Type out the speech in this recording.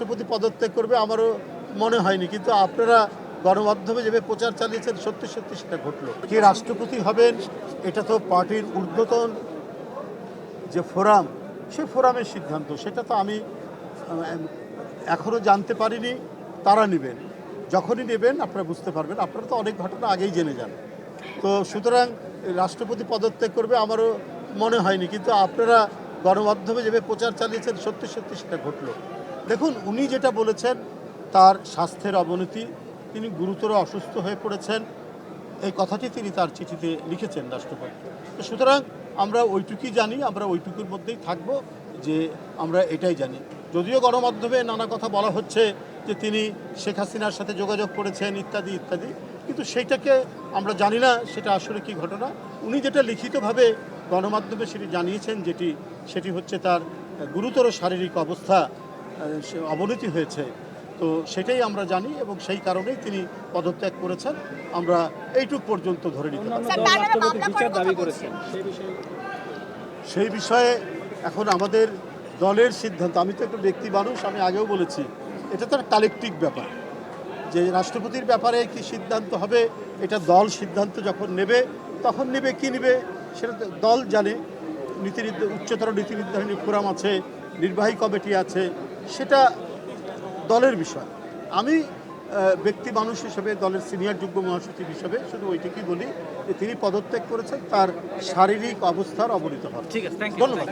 রাষ্ট্রপতি পদত্যাগ করবে আমারও মনে হয়নি, কিন্তু আপনারা গণমাধ্যমে যেভাবে প্রচার চালিয়েছেন সত্যি সত্যি সেটা ঘটলো। কে রাষ্ট্রপতি হবেন এটা তো পার্টির ঊর্ধ্বতন যে ফোরাম, সেই ফোরামের সিদ্ধান্ত, সেটা তো আমি এখনও জানতে পারিনি। তারা নেবেন, যখনই নেবেন আপনারা বুঝতে পারবেন। আপনারা তো অনেক ঘটনা আগেই জেনে যান। তো সুতরাং রাষ্ট্রপতি পদত্যাগ করবে আমারও মনে হয়নি, কিন্তু আপনারা গণমাধ্যমে যেভাবে প্রচার চালিয়েছেন সত্যি সত্যি সেটা ঘটলো। দেখুন, উনি যেটা বলেছেন তার স্বাস্থ্যের অবনতি, তিনি গুরুতর অসুস্থ হয়ে পড়েছেন, এই কথাটি তিনি তার চিঠিতে লিখেছেন রাষ্ট্রপতি। তো সুতরাং আমরা ওইটুকুই জানি, আমরা ওইটুকুর মধ্যেই থাকব, যে আমরা এটাই জানি। যদিও গণমাধ্যমে নানা কথা বলা হচ্ছে যে তিনি শেখ হাসিনার সাথে যোগাযোগ করেছেন ইত্যাদি ইত্যাদি, কিন্তু সেইটাকে আমরা জানি না সেটা আসলে কি ঘটনা। উনি যেটা লিখিতভাবে গণমাধ্যমে সেটি জানিয়েছেন, সেটি হচ্ছে তার গুরুতর শারীরিক অবস্থা, অবনতি হয়েছে। তো সেটাই আমরা জানি এবং সেই কারণেই তিনি পদত্যাগ করেছেন। আমরা এইটুক পর্যন্ত ধরে নিতে পারি। সেই বিষয়ে এখন আমাদের দলের সিদ্ধান্ত। আমি তো একটা ব্যক্তি মানুষ, আমি আগেও বলেছি এটা তো একটা কালেকটিভ ব্যাপার, যে রাষ্ট্রপতির ব্যাপারে কি সিদ্ধান্ত হবে এটা দল সিদ্ধান্ত যখন নেবে তখন নেবে, কি নেবে সেটা দল জানে। উচ্চতর নীতি নির্ধারণী ফোরাম আছে, নির্বাহী কমিটি আছে, সেটা দলের বিষয়। আমি ব্যক্তি মানুষ হিসেবে, দলের সিনিয়র যুগ্ম মহাসচিব হিসেবে শুধু ওইটুকুই বলি যে তিনি পদত্যাগ করেছেন তার শারীরিক অবস্থার অবনতি হওয়ার। ঠিক আছে, ধন্যবাদ।